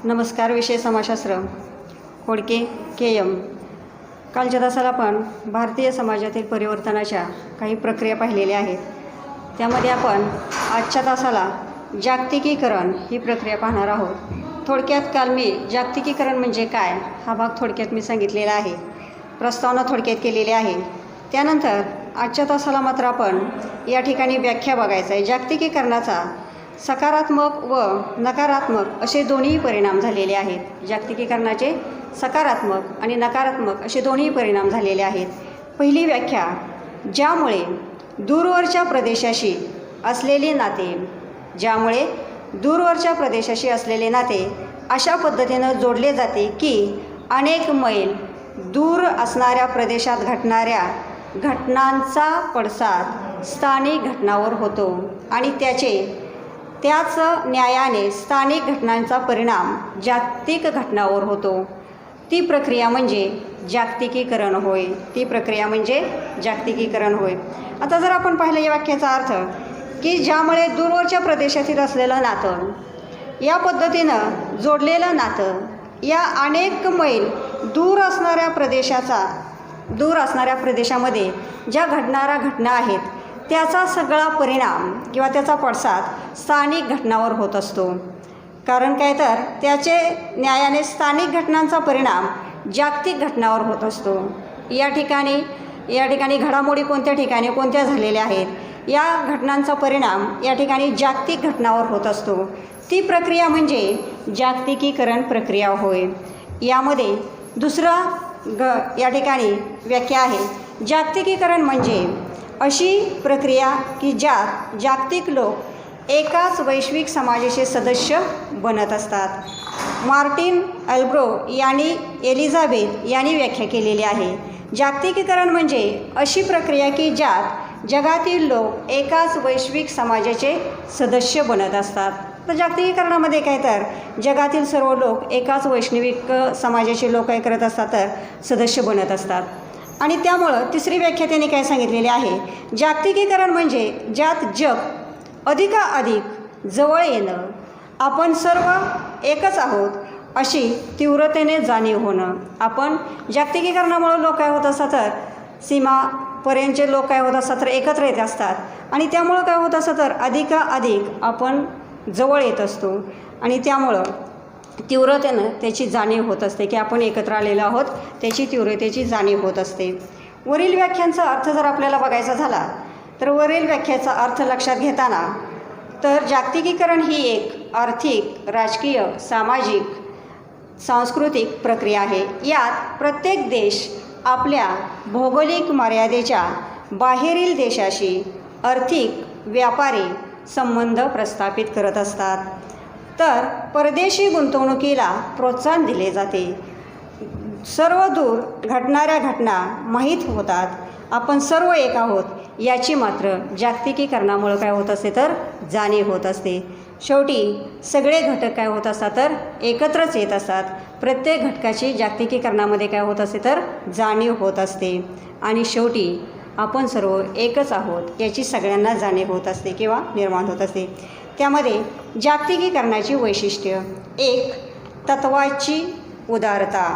नमस्कार. विषय समाजशास्त्र, खोडके के. कालच्या तासाला आपण भारतीय समाजातील परिवर्तनाच्या काही प्रक्रिया पाहिलेल्या आहेत. त्यामध्ये आपण आजच्या तासाला जागतिकीकरण ही प्रक्रिया पाहणार आहोत. थोडक्यात काल मी जागतिकीकरण म्हणजे काय हा भाग थोडक्यात मी सांगितलेला आहे, प्रस्तावना थोडक्यात केलेली आहे. त्यानंतर आजच्या तासाला मात्र आपण या ठिकाणी व्याख्या बघायचा आहे. जागतिकीकरणाचा सकारात्मक व नकारात्मक असे दोन्ही परिणाम झालेले आहेत. जागतिकीकरणाचे सकारात्मक आणि नकारात्मक असे दोन्ही परिणाम झालेले आहेत. पहिली व्याख्या, ज्यामुळे दूरवरच्या प्रदेशाशी असलेले नाते अशा पद्धतीनं जोडले जाते की अनेक मैल दूर असणाऱ्या प्रदेशात घडणाऱ्या घटनांचा पडसाद स्थानिक घटनावर होतो आणि त्याच न्यायाने स्थानिक घटनांचा परिणाम जागतिक घटनावर होतो. ती प्रक्रिया म्हणजे जागतिकीकरण होय. आता जर आपण पाहिलं या वाक्याचा अर्थ की ज्यामुळे दूरवरच्या प्रदेशातील असलेलं नातं, या पद्धतीनं जोडलेलं नातं या अनेक मैल दूर असणाऱ्या प्रदेशामध्ये ज्या घटना आहेत त्याचा सगळा परिणाम किंवा त्याचा पडसाद स्थानिक घटनावर होत असतो. कारण काय तर त्याचे न्यायाने स्थानिक घटनांचा परिणाम जागतिक घटनावर होत असतो. या ठिकाणी घडामोडी कोणत्या झालेल्या आहेत, या घटनांचा परिणाम या ठिकाणी जागतिक घटनावर होत असतो. ती प्रक्रिया म्हणजे जागतिकीकरण प्रक्रिया होय. यामध्ये दुसरा या ठिकाणी व्याख्या आहे, जागतिकीकरण म्हणजे अशी प्रक्रिया की ज्यात जागतिक लोक एकाच वैश्विक समाजाचे सदस्य बनत असतात. मार्टिन अल्ब्रो यांनी एलिझाबेथ यांनी व्याख्या केलेली आहे. जागतिकीकरण म्हणजे अशी प्रक्रिया की ज्यात जगातील लोक एकाच वैश्विक समाजाचे सदस्य बनत असतात. तर जागतिकीकरणामध्ये काय तर जगातील सर्व लोक एकाच वैश्विक समाजाचे लोक काय करत असतात, तर सदस्य बनत असतात. आणि त्यामुळं तिसरी व्याख्या त्यांनी काय सांगितलेली आहे, जागतिकीकरण म्हणजे ज्यात जग अधिकाधिक जवळ येणं, आपण सर्व एकच आहोत अशी तीव्रतेने जाणीव होणं. आपण जागतिकीकरणामुळे लोक काय होत असतात, तर सीमापर्यंतचे लोक काय होत असतात, तर एकत्र येत असतात आणि त्यामुळं काय होत असतं, तर अधिकाधिक आपण जवळ येत असतो आणि त्यामुळं तीव्रतेनं त्याची जाणीव होत असते की आपण एकत्र आलेलो आहोत, त्याची तीव्रतेची जाणीव होत असते. वरील व्याख्यांचा अर्थ जर आपल्याला बघायचा झाला तर वरील व्याख्याचा अर्थ लक्षात घेताना तर जागतिकीकरण ही एक आर्थिक, राजकीय, सामाजिक, सांस्कृतिक प्रक्रिया आहे. यात प्रत्येक देश आपल्या भौगोलिक मर्यादेच्या बाहेरील देशाशी आर्थिक, व्यापारी संबंध प्रस्थापित करत असतात. तर परदेशी गुंतवणुकीला प्रोत्साहन दिले जाते. सर्व दूर घडणाऱ्या घटना माहीत होतात. आपण सर्व एक आहोत याची मात्र जागतिकीकरणामुळे काय होत असते, तर जाणीव होत असते. शेवटी सगळे घटक काय होत असतात, तर एकत्रच येत असतात. प्रत्येक घटकाची जागतिकीकरणामध्ये काय होत असते, तर जाणीव होत असते आणि शेवटी आपण सर्व एकच आहोत याची सगळ्यांना जाणीव होत असते किंवा निर्माण होत असते. त्यामध्ये जागतिकीकरणाची वैशिष्ट्य, एक, तत्वाची उदारता.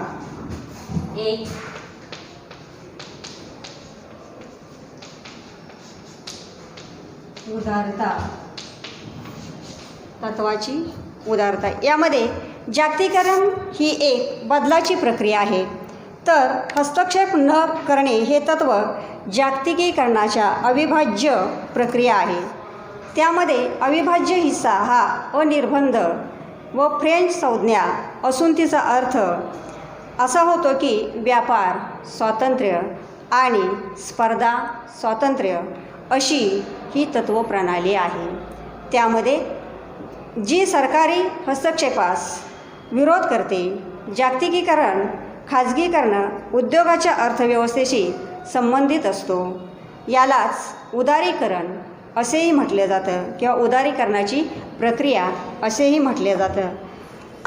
तत्वाची उदारता. यामध्ये जागतिकीकरण ही एक बदलाची प्रक्रिया आहे. तर हस्तक्षेप न करणे हे तत्व जागतिकीकरणाच्या अविभाज्य प्रक्रिया आहे. त्यामध्ये अविभाज्य हिस्सा हा अनिर्बंध व फ्रेंच संज्ञा असून तिचा अर्थ असा होतो की व्यापार स्वातंत्र्य आणि स्पर्धा स्वातंत्र्य अशी ही तत्त्वप्रणाली आहे. त्यामध्ये जी सरकारी हस्तक्षेपास विरोध करते. जागतिकीकरण खाजगीकरण उद्योगाच्या अर्थव्यवस्थेशी संबंधित असतो. यालाच उदारीकरण असेही म्हटले जातं किंवा उदारीकरणाची प्रक्रिया असेही म्हटले जातं.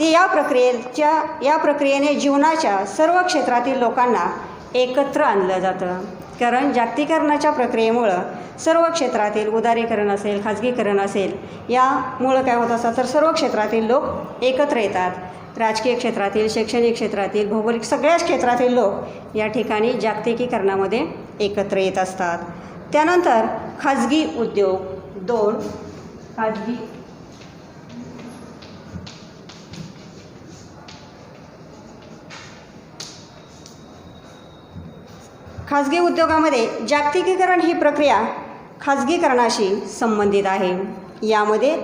ते या प्रक्रियेने जीवनाच्या सर्व क्षेत्रातील लोकांना एकत्र आणलं जातं. कारण जागतिकीकरणाच्या प्रक्रियेमुळं सर्व क्षेत्रातील उदारीकरण असेल, खाजगीकरण असेल, यामुळं काय होत असतं तर सर्व क्षेत्रातील लोक एकत्र येतात राजकीय क्षेत्रातील, शैक्षणिक क्षेत्रातील, भौगोलिक सगळ्याच क्षेत्रातील लोक या ठिकाणी जागतिकीकरणामध्ये एकत्र येत असतात. त्यानंतर खाजगी उद्योग 2. खाजगी उद्योगामध्ये जागतिकीकरण ही प्रक्रिया खाजगीकरणाशी संबंधित आहे. यामध्ये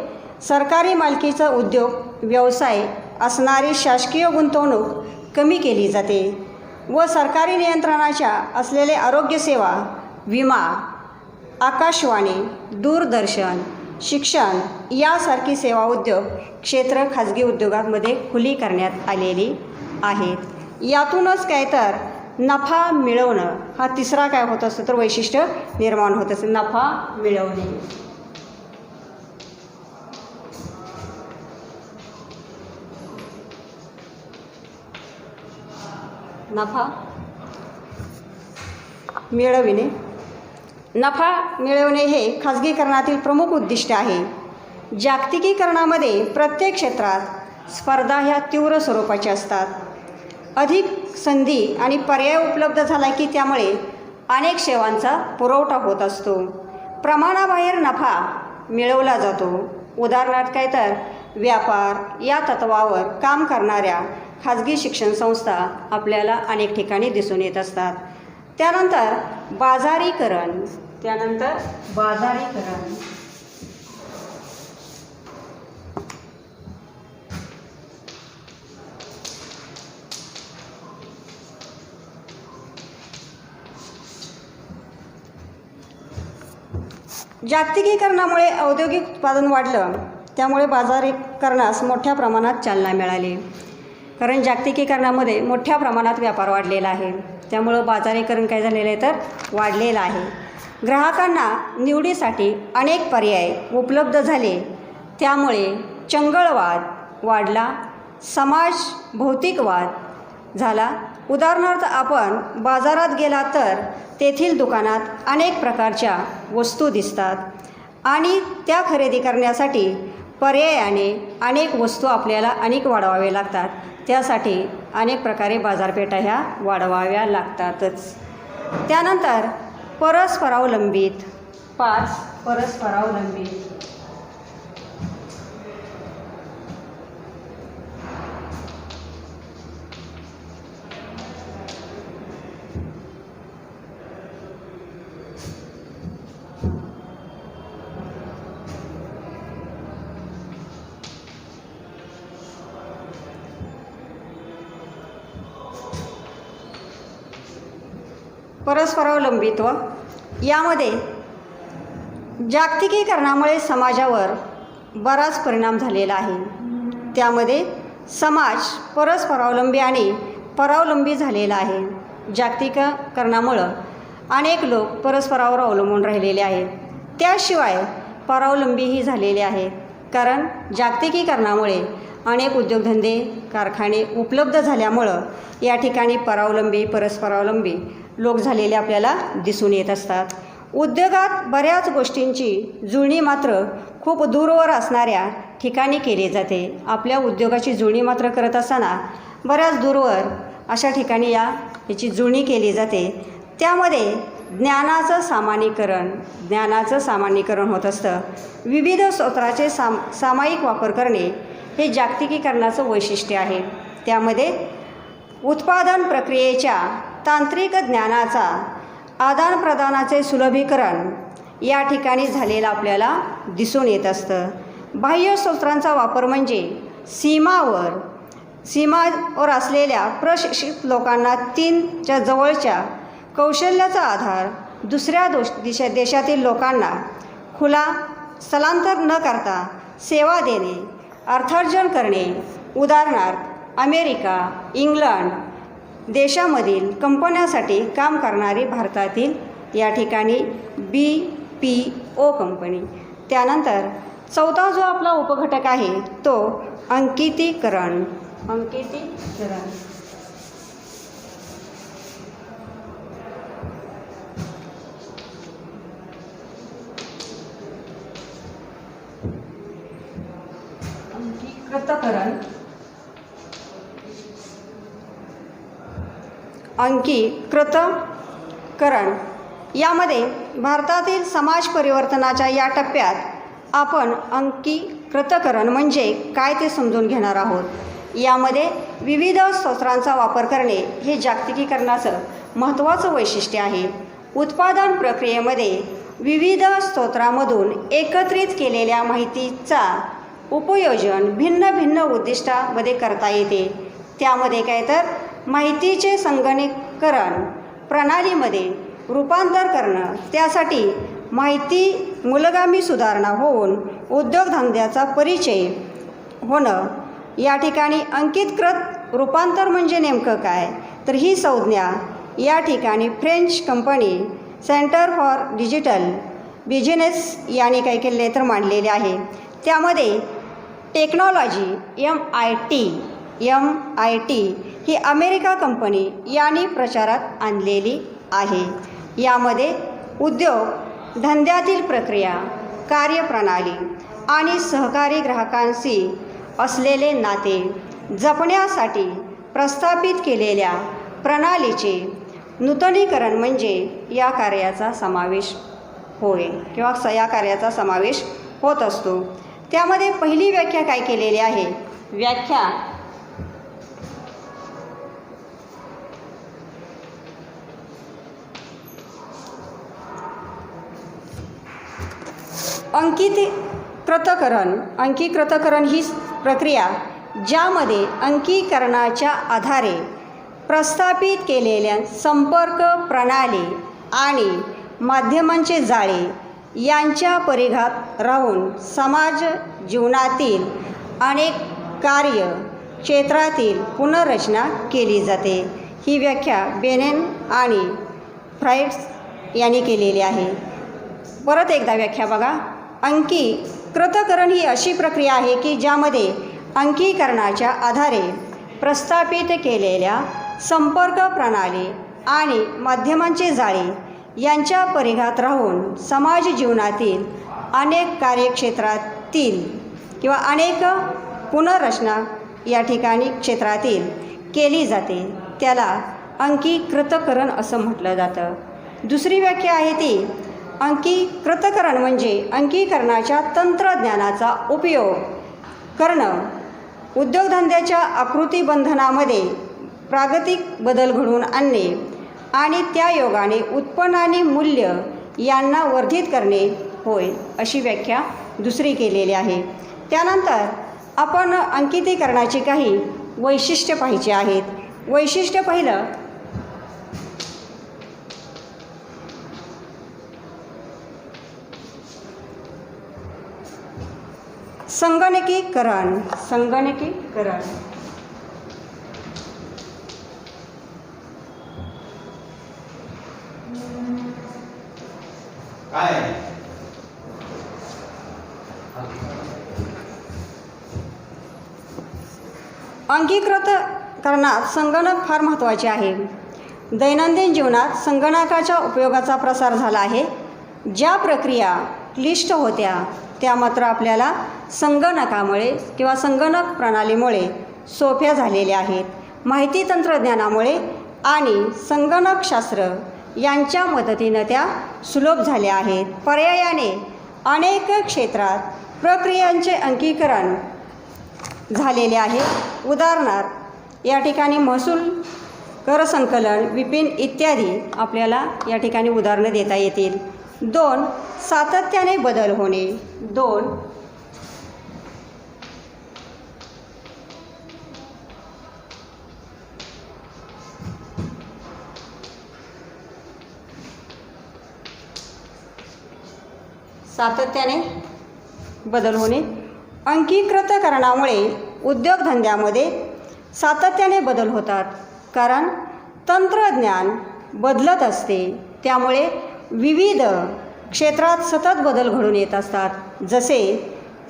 सरकारी मालकीचा उद्योग व्यवसाय असणारी शासकीय गुंतवणूक कमी केली जाते व सरकारी नियंत्रणाच्या असलेले आरोग्यसेवा, विमा, आकाशवाणी, दूरदर्शन, शिक्षण यासारखी सेवा उद्योग क्षेत्र खाजगी उद्योगांमध्ये खुली करण्यात आलेली आहेत. यातूनच काय तर नफा मिळवणं हा तिसरा काय होत असतो तर वैशिष्ट्य निर्माण होत असते, नफा मिळवणे. नफा मिळविणे. नफा मिळवणे हे खाजगीकरणातील प्रमुख उद्दिष्ट आहे. जागतिकीकरणामध्ये प्रत्येक क्षेत्रात स्पर्धा ह्या तीव्र स्वरूपाच्या असतात. अधिक संधी आणि पर्याय उपलब्ध झाला की त्यामुळे अनेक सेवांचा पुरवठा होत असतो. प्रमाणाबाहेर नफा मिळवला जातो. उदाहरणार्थ काय तर व्यापार या तत्वावर काम करणाऱ्या खाजगी शिक्षण संस्था आपल्याला अनेक ठिकाणी दिसून येत असतात. त्यानंतर बाजारीकरण. जागतिकीकरणामुळे औद्योगिक उत्पादन वाढलं, त्यामुळे बाजारीकरणास मोठ्या प्रमाणात चालना मिळाली. कारण जागतिकीकरणामध्ये मोठ्या प्रमाणात व्यापार वाढलेला आहे, त्यामुळं बाजारीकरण काय झालेलं आहे तर वाढलेलं आहे. ग्राहकांना निवडीसाठी अनेक पर्याय उपलब्ध झाले, त्यामुळे चंगळवाद वाढला, समाज भौतिकवाद झाला. उदाहरणार्थ आपण बाजारात गेला तर तेथील दुकानात अनेक प्रकारच्या वस्तू दिसतात आणि त्या खरेदी करण्यासाठी पर्यायाने अनेक वस्तू आपल्याला वाढवाव्या लागतात. त्यासाठी अनेक प्रकारे बाजारपेठा ह्या वाढवाव्या लागतातच. त्यानंतर परस्परावलंबित. 5. परस्परावलंबित. परस्परावलंबित्व यामध्ये जागतिकीकरणामुळे समाजावर बराच परिणाम झालेला आहे. त्यामध्ये समाज परस्परावलंबी आणि परावलंबी झालेला आहे. जागतिकीकरणामुळं अनेक लोक परस्परावर अवलंबून राहिलेले आहेत. त्याशिवाय परावलंबीही झालेले आहेत. कारण जागतिकीकरणामुळे अनेक उद्योगधंदे, कारखाने उपलब्ध झाल्यामुळं या ठिकाणी परावलंबी, परस्परावलंबी लोक झालेले आपल्याला दिसून येत असतात. उद्योगात बऱ्याच गोष्टींची जुळणी मात्र खूप दूरवर असणाऱ्या ठिकाणी केली जाते. आपल्या उद्योगाची जुळणी मात्र करत असताना बऱ्याच दूरवर अशा ठिकाणी याची जुळणी केली जाते. त्यामध्ये ज्ञानाचं सामान्यीकरण होत असतं. विविध स्रोतांचे सामायिक वापर करणे हे जागतिकीकरणाचं वैशिष्ट्य आहे. त्यामध्ये उत्पादन प्रक्रियेच्या तांत्रिक ज्ञानाचा आदानप्रदानाचे सुलभीकरण या ठिकाणी झालेलं आपल्याला दिसून येत असतं. बाह्य स्रोतांचा वापर म्हणजे सीमावर असलेल्या प्रशिक्षित लोकांना च्या जवळच्या कौशल्याचा आधार दुसऱ्या देशातील लोकांना खुला स्थलांतर न करता सेवा देणे, अर्थार्जन करणे. उदाहरणार्थ अमेरिका, इंग्लंड देशामधील कंपन्यांसाठी काम करणारी भारतातील या ठिकाणी BPO कंपनी. त्यानंतर चौथा जो आपला उपघटक आहे तो अंकितीकरण. अंकीकृतकरण अंकीकृतकरण यामध्ये भारतातील समाज परिवर्तनाच्या या टप्प्यात आपण अंकीकृतकरण म्हणजे काय ते समजून घेणार आहोत. यामध्ये विविध स्रोतांचा वापर करणे हे जागतिकीकरणाचं महत्त्वाचं वैशिष्ट्य आहे. उत्पादन प्रक्रियेमध्ये विविध स्रोतांमधून एकत्रित केलेल्या माहितीचा उपयोजन भिन्न भिन्न उद्दिष्टामध्ये करता येते. त्यामध्ये काय तर माहितीचे संगणकीकरण प्रणालीमध्ये रूपांतर करणं, त्यासाठी माहिती मूलगामी सुधारणा होऊन उद्योगधंद्याचा परिचय होणं. या ठिकाणी अंकीकृत रूपांतर म्हणजे नेमकं काय, तर ही संज्ञा या ठिकाणी French company centre for digital business यांनी काय केले तर मांडलेले आहे. त्यामध्ये टेक्नॉलॉजी MIT ही अमेरिका कंपनी यांनी प्रचारात आणलेली आहे. यामध्ये उद्योग धंद्यातील प्रक्रिया, कार्यप्रणाली आणि सहकारी ग्राहकांशी असलेले नाते जपण्यासाठी प्रस्थापित केलेल्या प्रणालीचे नूतनीकरण म्हणजे या कार्याचा समावेश होय किंवा या कार्याचा समावेश होत असतो. त्यामध्ये पहिली व्याख्या काय केलेली आहे, व्याख्या अंकीकृतकरण ही प्रक्रिया ज्यामध्ये अंकीकरणाच्या आधारे प्रस्थापित केलेल्या संपर्क प्रणाली आणि माध्यमांचे जाळे यांच्या परिघात राहून समाज जीवनातील अनेक कार्य क्षेत्रातील पुनर्रचना केली जाते. ही व्याख्या बेनेन आणि फ्राइड्स यांनी केलेली आहे. परत एकदा व्याख्या बघा. अंकीकृतकरण ही अशी प्रक्रिया आहे की ज्यामध्ये अंकीकरणाच्या आधारे प्रस्थापित केलेल्या संपर्क प्रणाली आणि माध्यमांचे जाळे यांच्या परिघात राहून समाज जीवनातील अनेक कार्यक्षेत्रातील किंवा अनेक पुनर्रचना या ठिकाणी क्षेत्रातील केली जाते. त्याला अंकीकृतकरण असं म्हटलं जातं. दुसरी व्याख्या आहे ती अंकीकृतकरण म्हणजे अंकीकरणाच्या तंत्रज्ञानाचा उपयोग करणं, उद्योगधंद्याच्या आकृतीबंधनामध्ये प्रागतिक बदल घडवून आणणे आणि त्या योगाने उत्पन्न आणि मूल्य यांना वर्धित करणे होय, अशी व्याख्या दुसरी केलेली आहे. त्यानंतर आपण अंकितीकरणाची काही वैशिष्ट्य पाहिजे आहेत. वैशिष्ट्य पहिलं, संगणकीकरण. काय अंकीकृतकरणात संगणक फार महत्त्वाचे आहे. दैनंदिन जीवनात संगणकाच्या उपयोगाचा प्रसार झाला आहे. ज्या प्रक्रिया क्लिष्ट होत्या त्या मात्र आपल्याला संगणकामुळे किंवा संगणक प्रणालीमुळे सोप्या झालेल्या आहेत. माहिती तंत्रज्ञानामुळे आणि संगणकशास्त्र यांच्या मदतीनं त्या सुलभ झाल्या आहेत. पर्यायाने अनेक क्षेत्रात प्रक्रियांचे अंकीकरण झालेले आहे. उदाहरणार्थ या ठिकाणी महसूल, कर संकलन, विपणन इत्यादी आपल्याला या ठिकाणी उदाहरणं देता येतील. 2. सातत्याने बदल होणे. 2. सातत्याने बदल होणे. अंकीकृतकरणामुळे उद्योगधंद्यामध्ये सातत्याने बदल होतात, कारण तंत्रज्ञान बदलत असते. त्यामुळे विविध क्षेत्रात सतत बदल घडून येत असतात. जसे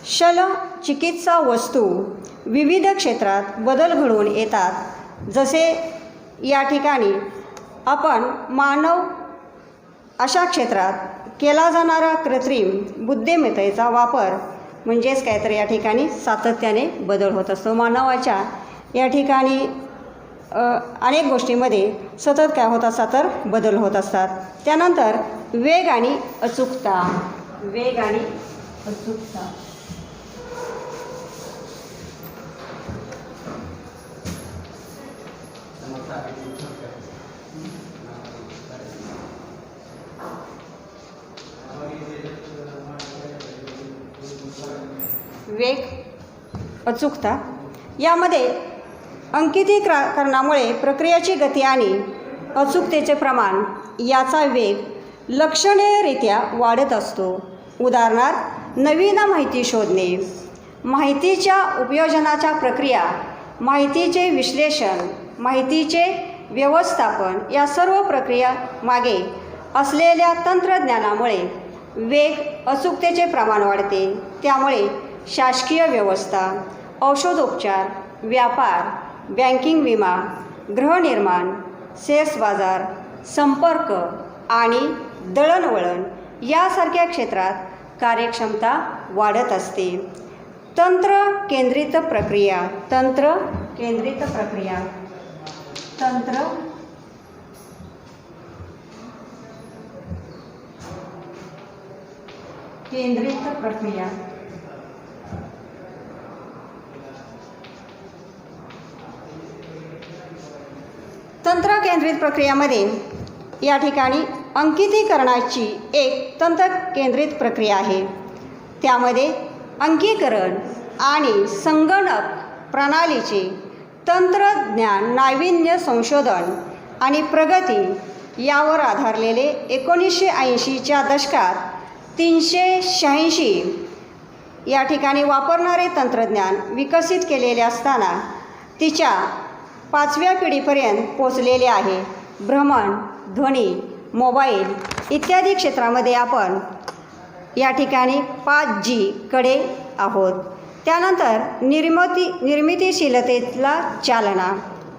शल्यचिकित्सा वस्तू विविध क्षेत्रात बदल घडवून येतात. जसे या ठिकाणी आपण मानव अशा क्षेत्रात केला जाणारा कृत्रिम बुद्धिमत्तेचा वापर म्हणजेच काय तर या ठिकाणी सातत्याने बदल होत असतो. मानवाच्या या ठिकाणी अनेक गोष्टींमध्ये सतत काय होत असतात तर बदल होत असतात. त्यानंतर वेग आणि अचूकता. वेग आणि अचूकता. वेग अचूकता यामध्ये अंकितीकरणामुळे प्रक्रियेची गती आणि अचूकतेचे प्रमाण याचा वेग लक्षणीयरित्या वाढत असतो. उदाहरणार्थ नवीन माहिती शोधणे, माहितीच्या उपयोजनाच्या प्रक्रिया, माहितीचे विश्लेषण, माहितीचे व्यवस्थापन या सर्व प्रक्रिया मागे असलेल्या तंत्रज्ञानामुळे वेग अचूकतेचे प्रमाण वाढते. त्यामुळे शासकीय व्यवस्था, औषधोपचार, व्यापार, बँकिंग, विमा, गृहनिर्माण, शेअर्स बाजार, संपर्क आणि दळणवळण यासारख्या क्षेत्रात कार्यक्षमता वाढत असते. तंत्र केंद्रित प्रक्रिया. तंत्र केंद्रित प्रक्रिया. तंत्र केंद्रित प्रक्रिया. तंत्र केंद्रित प्रक्रियामध्ये या ठिकाणी अंकितीकरणाची एक तंत्र केंद्रित प्रक्रिया आहे. त्यामध्ये अंकीकरण आणि संगणक प्रणालीचे तंत्रज्ञान, नाविन्य, संशोधन आणि प्रगती यावर आधारलेले 1980च्या दशकात 386 या ठिकाणी वापरणारे तंत्रज्ञान विकसित केलेले असताना तिच्या 5व्या पिढीपर्यंत पोचलेले आहे. भ्रमण ध्वनी, मोबाईल इत्यादी क्षेत्रामध्ये आपण या ठिकाणी 5G कडे आहोत. त्यानंतर निर्मितीशीलतेला चालना.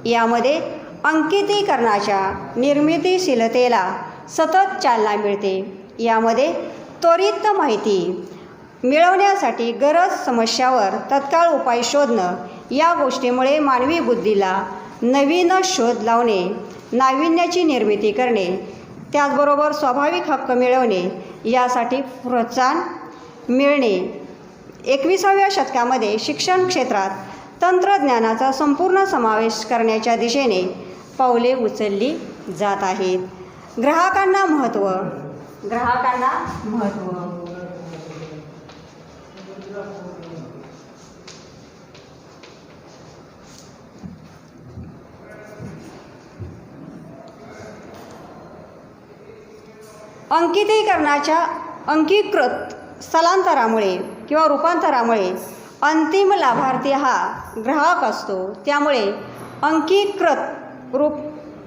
यामध्ये अंकितीकरणाच्या निर्मितीशीलतेला सतत चालना मिळते. यामध्ये त्वरित माहिती मिळवण्यासाठी गरज समस्यावर तत्काळ उपाय शोधणं या गोष्टीमुळे मानवी बुद्धीला नवीन शोध लावणे, नाविन्याची निर्मिती करणे, त्याचबरोबर स्वाभाविक हक्क मिळवणे यासाठी प्रोत्साहन मिळणे. 21व्या शतकामध्ये शिक्षण क्षेत्रात तंत्रज्ञानाचा संपूर्ण समावेश करण्याच्या दिशेने पावले उचलली जात आहेत. ग्राहकांना महत्त्व. ग्राहकांना महत्त्व. अंकितीकरणाच्या अंकीकृत स्थलांतरामुळे किंवा रूपांतरामुळे अंतिम लाभार्थी हा ग्राहक असतो. त्यामुळे अंकीकृत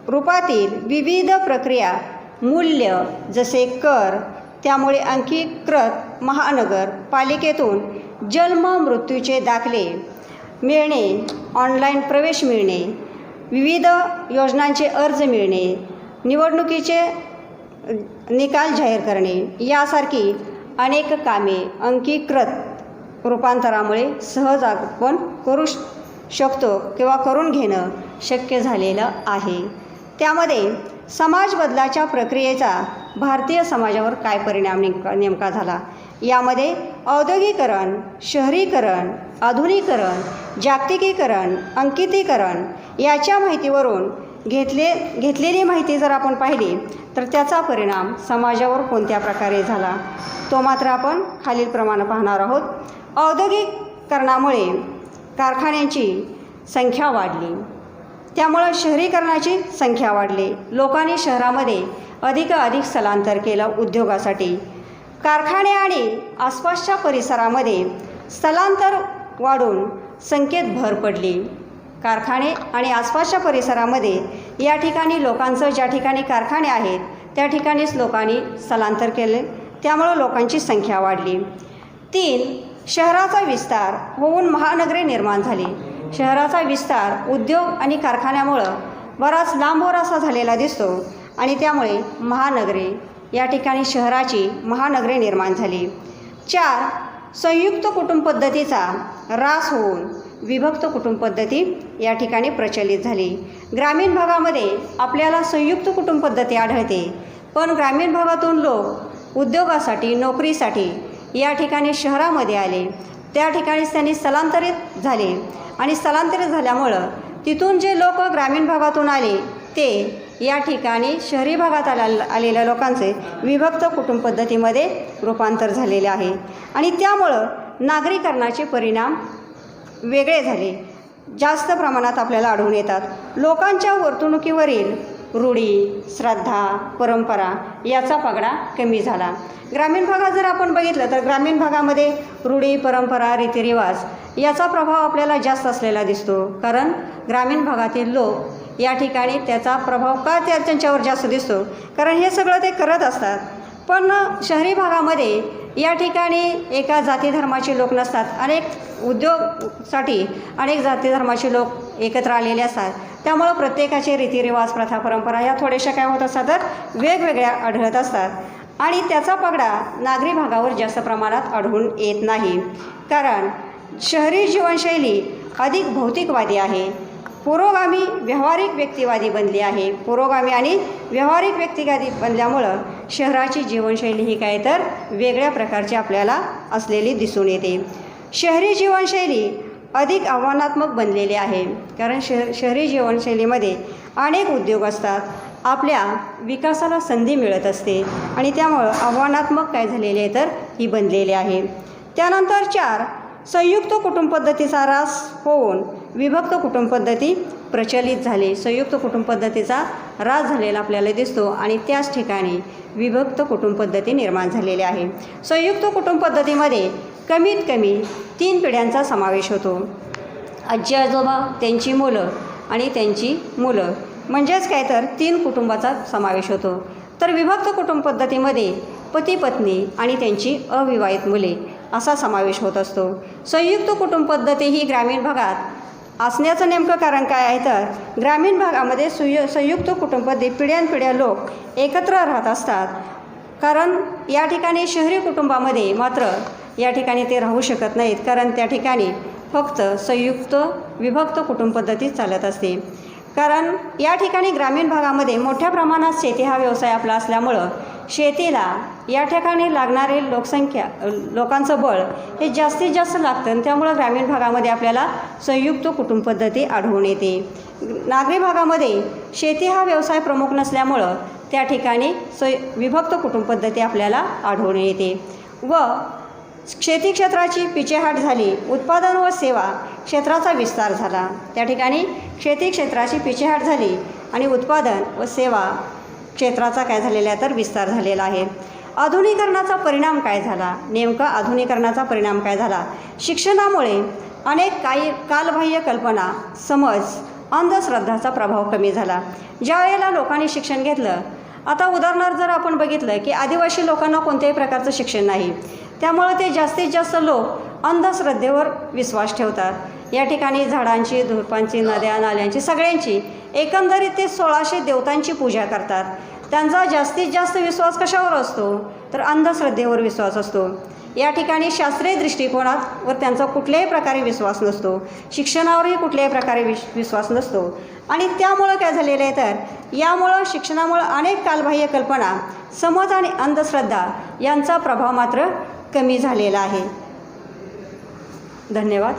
रूपातील विविध प्रक्रिया, मूल्य जसे कर, त्यामुळे अंकीकृत महानगरपालिकेतून जन्म मृत्यूचे दाखले मिळणे, ऑनलाईन प्रवेश मिळणे, विविध योजनांचे अर्ज मिळणे, निवडणुकीचे निकाल जाहीर करणे यासारखी अनेक कामे अंकीकृत रूपांतरामुळे सहज आपण करू शकतो किंवा करून घेणं शक्य झालेलं आहे. त्यामध्ये समाज बदलाच्या प्रक्रियेचा भारतीय समाजावर काय परिणाम नेमका झाला. यामध्ये औद्योगिकरण, शहरीकरण, आधुनिकीकरण, जागतिकीकरण, अंकितीकरण याच्या माहितीवरून घेतलेली माहिती जर आपण पाहिली तर त्याचा परिणाम समाजावर कोणत्या प्रकारे झाला तो मात्र आपण खालीलप्रमाणे पाहणार आहोत. औद्योगिकरणामुळे कारखान्यांची संख्या वाढली, त्यामुळं शहरीकरणाची संख्या वाढली. लोकांनी शहरामध्ये अधिकाधिक स्थलांतर केलं उद्योगासाठी. कारखाने आणि आसपासच्या परिसरामध्ये स्थलांतर वाढून संख्येत भर पडली. कारखाने आणि आसपासच्या परिसरामध्ये या ठिकाणी लोकांचं ज्या ठिकाणी कारखाने आहेत त्या ठिकाणीच लोकांनी स्थलांतर केले, त्यामुळं लोकांची संख्या वाढली. 3. शहराचा विस्तार होऊन महानगरे निर्माण झाली. शहराचा विस्तार उद्योग आणि कारखान्यामुळं बराच लांबवर असा झालेला दिसतो आणि त्यामुळे महानगरे या ठिकाणी शहराची महानगरे निर्माण झाली. 4. संयुक्त कुटुंब पद्धतीचा ऱ्हास होऊन विभक्त कुटुंब पद्धती या ठिकाणी प्रचलित झाली. ग्रामीण भागामध्ये आपल्याला संयुक्त कुटुंब पद्धती आढळते, पण ग्रामीण भागातून लोक उद्योगासाठी, नोकरीसाठी या ठिकाणी शहरामध्ये आले. त्या ठिकाणीच त्यांनी स्थलांतरित झाले आणि स्थलांतरित झाल्यामुळं तिथून जे लोक ग्रामीण भागातून आले ते या ठिकाणी शहरी भागात आलेल्या लोकांचे विभक्त कुटुंब पद्धतीमध्ये रूपांतर झालेले आहे आणि त्यामुळं नागरीकरणाचे परिणाम वेगळे झाले, जास्त प्रमाणात आपल्याला आढळून येतात. लोकांच्या वर्तणुकीवरील रूढी, श्रद्धा, परंपरा याचा पगडा कमी झाला. ग्रामीण भागात जर आपण बघितलं तर ग्रामीण भागामध्ये रूढी, परंपरा, रीतिरिवाज याचा प्रभाव आपल्याला जास्त असलेला दिसतो. कारण ग्रामीण भागातील लोक या ठिकाणी त्याचा प्रभाव का त्यांच्यावर जास्त दिसतो, कारण हे सगळं ते करत असतात. पण शहरी भागामध्ये या ठिकाणी एका जाती धर्माचे लोक नसतात. अनेक उद्योगसाठी अनेक जाती धर्माचे लोक एकत्र आलेले असतात. त्यामुळं प्रत्येकाचे रीतिरिवाज, प्रथा, परंपरा या थोड्याशा काय होत असतात तर वेगवेगळ्या आढळत असतात आणि त्याचा पगडा नागरी भागावर जास्त प्रमाणात आढळून येत नाही. कारण शहरी जीवनशैली अधिक भौतिकवादी आहे, पुरोगामी व्यावहारिक व्यक्तिवादी बनली आहे. पुरोगामी आणि व्यावहारिक व्यक्तिवादी बनल्यामुळं शहराची जीवनशैली ही काय तर वेगळ्या प्रकारची आपल्याला असलेली दिसून येते. शहरी जीवनशैली अधिक आव्हानात्मक बनलेली आहे, कारण शहरी जीवनशैलीमध्ये अनेक उद्योग असतात, आपल्या विकासाला संधी मिळत असते आणि त्यामुळं आव्हानात्मक काय झालेले आहे तर ही बनलेली आहे. त्यानंतर 4 संयुक्त कुटुंब पद्धतीचा ऱ्हास होऊन विभक्त कुटुंब पद्धती प्रचलित झाली. संयुक्त कुटुंब पद्धतीचा ऱ्हास झालेला आपल्याला दिसतो आणि त्याच ठिकाणी विभक्त कुटुंब पद्धती निर्माण झालेली आहे. संयुक्त कुटुंब पद्धतीमध्ये कमीत कमी 3 पिढ्यांचा समावेश होतो. आजी आजोबा, त्यांची मुलं आणि त्यांची मुलं, म्हणजेच काय तर 3 कुटुंबाचा समावेश होतो. तर विभक्त कुटुंब पद्धतीमध्ये पती पत्नी आणि त्यांची अविवाहित मुले असा समावेश होत असतो. संयुक्त कुटुंब पद्धती ही ग्रामीण भागात असण्याचं नेमकं कारण काय आहे तर ग्रामीण भागामध्ये संयुक्त कुटुंब पद्धती पिढ्यानपिढ्या लोक एकत्र राहत असतात. कारण या ठिकाणी शहरी कुटुंबामध्ये मात्र या ठिकाणी ते राहू शकत नाहीत, कारण त्या ठिकाणी फक्त संयुक्त विभक्त कुटुंब पद्धती चालत असते. कारण या ठिकाणी ग्रामीण भागामध्ये मोठ्या प्रमाणात शेती हा व्यवसाय आपला असल्यामुळं शेतीला या ठिकाणी लागणारे लोकांचं बळ हे जास्तीत जास्त लागतं आणि त्यामुळं ग्रामीण भागामध्ये आपल्याला संयुक्त कुटुंब पद्धती आढळून येते. नागरी भागामध्ये शेती हा व्यवसाय प्रमुख नसल्यामुळं त्या ठिकाणी विभक्त कुटुंब पद्धती आपल्याला आढळून येते व शेती क्षेत्राची पिछेहाट झाली. उत्पादन व सेवा क्षेत्राचा विस्तार झाला. त्या ठिकाणी शेती क्षेत्राची पिछेहाट झाली आणि उत्पादन व सेवा क्षेत्राचा काय झालेला आहे तर विस्तार झालेला आहे. आधुनिकरणाचा परिणाम काय झाला? नेमका आधुनिकरणाचा परिणाम काय झाला? शिक्षणामुळे अनेक कालबाह्य कल्पना, समज, अंधश्रद्धाचा प्रभाव कमी झाला. ज्या वेळेला लोकांनी शिक्षण घेतलं, आता उदाहरणार्थ जर आपण बघितलं की आदिवासी लोकांना कोणत्याही प्रकारचं शिक्षण नाही, त्यामुळं ते जास्तीत जास्त लोक अंधश्रद्धेवर विश्वास ठेवतात. या ठिकाणी झाडांची, झुडपांची, नद्या, नाल्यांची, सगळ्यांची एकंदरीत ते 1600 देवतांची पूजा करतात. त्यांचा जास्तीत जास्त विश्वास कशावर असतो तर अंधश्रद्धेवर विश्वास असतो. या ठिकाणी शास्त्रीय दृष्टिकोनावर त्यांचा कुठल्याही प्रकारे विश्वास नसतो. शिक्षणावरही कुठल्याही प्रकारे विश्वास नसतो आणि त्यामुळं काय झालेलं आहे तर यामुळं शिक्षणामुळं अनेक कालबाह्य कल्पना, समज आणि अंधश्रद्धा यांचा प्रभाव मात्र कमी झालेला आहे. धन्यवाद.